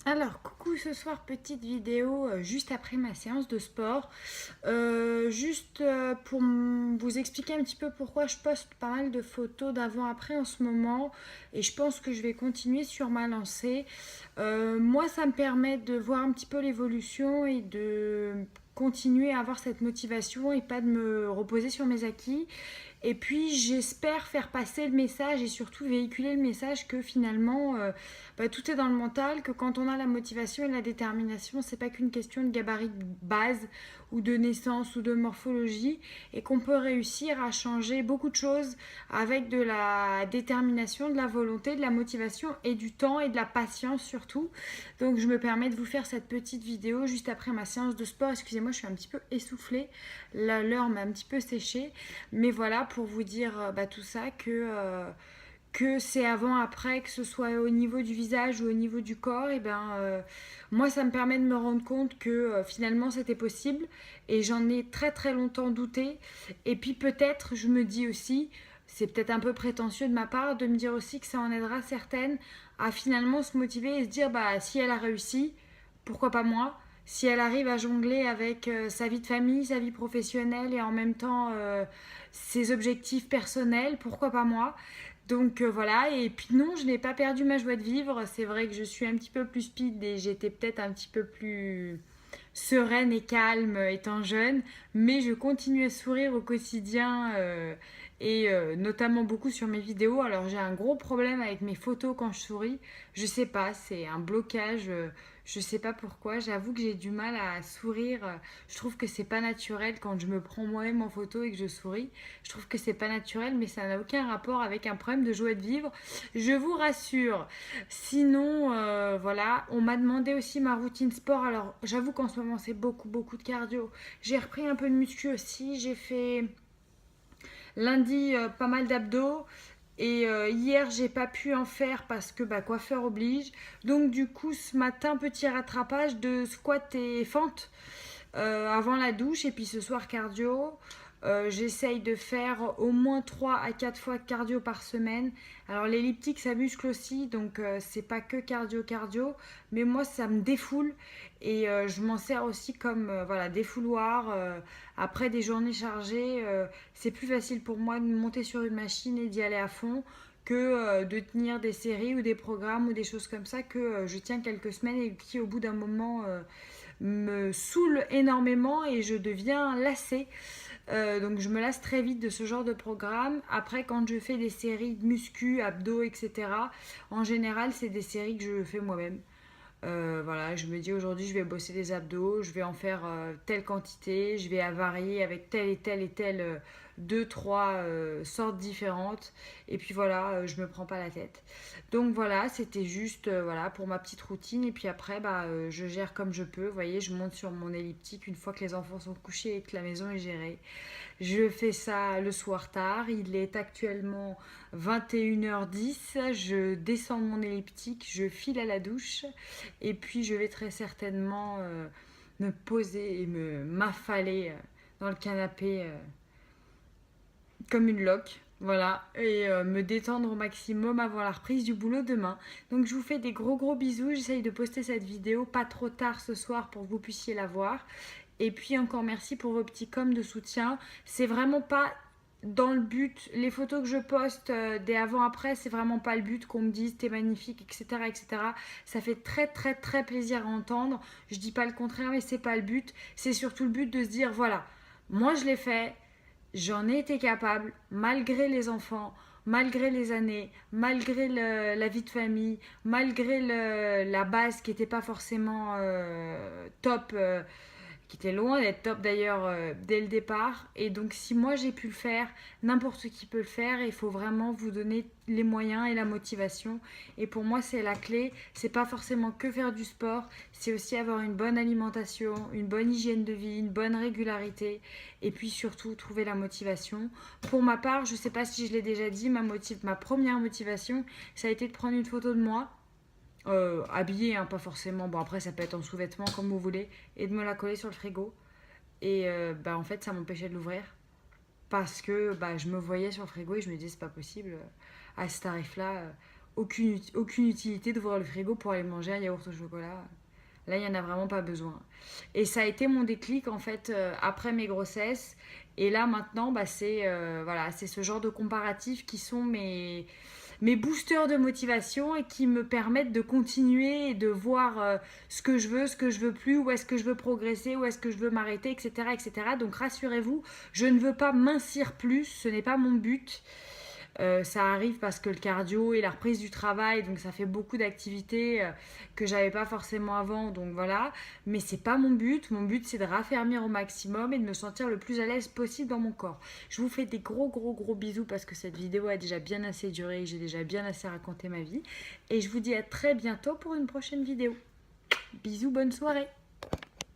Alors, coucou, ce soir, petite vidéo juste après ma séance de sport. Pour vous expliquer un petit peu pourquoi je poste pas mal de photos d'avant-après en ce moment. Et je pense que je vais continuer sur ma lancée. Moi, ça me permet de voir un petit peu l'évolution et de continuer à avoir cette motivation et pas de me reposer sur mes acquis. Et puis j'espère faire passer le message et surtout véhiculer le message que finalement tout est dans le mental, que quand on a la motivation et la détermination, c'est pas qu'une question de gabarit de base ou de naissance ou de morphologie et qu'on peut réussir à changer beaucoup de choses avec de la détermination, de la volonté, de la motivation et du temps et de la patience surtout. Donc je me permets de vous faire cette petite vidéo juste après ma séance de sport. Excusez-moi, je suis un petit peu essoufflée. L'heure m'a un petit peu séchée. Mais voilà, pour vous dire tout ça, que c'est avant-après, que ce soit au niveau du visage ou au niveau du corps, moi ça me permet de me rendre compte que finalement c'était possible et j'en ai très très longtemps douté. Et puis peut-être, je me dis aussi, c'est peut-être un peu prétentieux de ma part, de me dire aussi que ça en aidera certaines à finalement se motiver et se dire bah si elle a réussi, pourquoi pas moi? Si elle arrive à jongler avec sa vie de famille, sa vie professionnelle et en même temps ses objectifs personnels, pourquoi pas moi? Donc voilà, et puis non, je n'ai pas perdu ma joie de vivre. C'est vrai que je suis un petit peu plus speed et j'étais peut-être un petit peu plus sereine et calme étant jeune, mais je continue à sourire au quotidien notamment beaucoup sur mes vidéos. Alors j'ai un gros problème avec mes photos quand je souris. Je sais pas, c'est un blocage. Je sais pas pourquoi. J'avoue que j'ai du mal à sourire. Je trouve que c'est pas naturel quand je me prends moi-même en photo et que je souris. Je trouve que c'est pas naturel, mais ça n'a aucun rapport avec un problème de joie de vivre. Je vous rassure. Sinon, voilà, on m'a demandé aussi ma routine sport. Alors, j'avoue qu'en ce moment, c'est beaucoup de cardio. J'ai repris un peu de muscu aussi. J'ai fait lundi pas mal d'abdos. Et hier, j'ai pas pu en faire parce que coiffeur oblige. Donc, du coup, ce matin, petit rattrapage de squat et fente avant la douche. Et puis ce soir, cardio. J'essaye de faire au moins 3 à 4 fois de cardio par semaine. Alors l'elliptique ça muscle aussi, donc c'est pas que cardio, mais moi ça me défoule et je m'en sers aussi comme voilà, défouloir. Après des journées chargées, c'est plus facile pour moi de monter sur une machine et d'y aller à fond que de tenir des séries ou des programmes ou des choses comme ça que je tiens quelques semaines et qui au bout d'un moment me saoule énormément et je deviens lassée. Donc je me lasse très vite de ce genre de programme. Après, quand je fais des séries de muscu, abdos, etc., en général, c'est des séries que je fais moi-même. Voilà, je me dis aujourd'hui je vais bosser les abdos, je vais en faire telle quantité, je vais varier avec telle deux, trois sortes différentes. Et puis voilà, je me prends pas la tête. Donc voilà, c'était juste voilà, pour ma petite routine. Et puis après, je gère comme je peux. Vous voyez, je monte sur mon elliptique une fois que les enfants sont couchés et que la maison est gérée. Je fais ça le soir tard. Il est actuellement 21h10. Je descends mon elliptique, je file à la douche. Et puis je vais très certainement me poser et m'affaler dans le canapé comme une loque. Voilà, et me détendre au maximum avant la reprise du boulot demain. Donc je vous fais des gros bisous. J'essaye de poster cette vidéo pas trop tard ce soir pour que vous puissiez la voir. Et puis encore merci pour vos petits coms de soutien. C'est vraiment pas dans le but, les photos que je poste des avant-après, c'est vraiment pas le but qu'on me dise t'es magnifique, etc., etc. Ça fait très plaisir à entendre. Je dis pas le contraire, mais c'est pas le but. C'est surtout le but de se dire voilà, moi je l'ai fait, j'en ai été capable, malgré les enfants, malgré les années, malgré la vie de famille, malgré la base qui n'était pas forcément top, qui était loin d'être top d'ailleurs dès le départ. Et donc si moi j'ai pu le faire, n'importe qui peut le faire. Il faut vraiment vous donner les moyens et la motivation. Et pour moi c'est la clé. C'est pas forcément que faire du sport, c'est aussi avoir une bonne alimentation, une bonne hygiène de vie, une bonne régularité. Et puis surtout trouver la motivation. Pour ma part, je sais pas si je l'ai déjà dit, ma première motivation, ça a été de prendre une photo de moi habillée, hein, pas forcément. Bon, après, ça peut être en sous-vêtements comme vous voulez, et de me la coller sur le frigo. Et en fait, ça m'empêchait de l'ouvrir parce que je me voyais sur le frigo et je me disais, c'est pas possible, à ce tarif-là, aucune utilité d'ouvrir le frigo pour aller manger un yaourt au chocolat. Là, il n'y en a vraiment pas besoin. Et ça a été mon déclic, en fait, après mes grossesses. Et là, maintenant, bah, voilà, c'est ce genre de comparatifs qui sont mes boosters de motivation et qui me permettent de continuer et de voir ce que je veux plus, où est-ce que je veux progresser, où est-ce que je veux m'arrêter, etc., etc. Donc, rassurez-vous, je ne veux pas mincir plus, ce n'est pas mon but. Ça arrive parce que le cardio et la reprise du travail, donc ça fait beaucoup d'activités que j'avais pas forcément avant, donc voilà. Mais c'est pas mon but. Mon but, c'est de raffermir au maximum et de me sentir le plus à l'aise possible dans mon corps. Je vous fais des gros bisous parce que cette vidéo a déjà bien assez duré et j'ai déjà bien assez raconté ma vie. Et je vous dis à très bientôt pour une prochaine vidéo. Bisous, bonne soirée.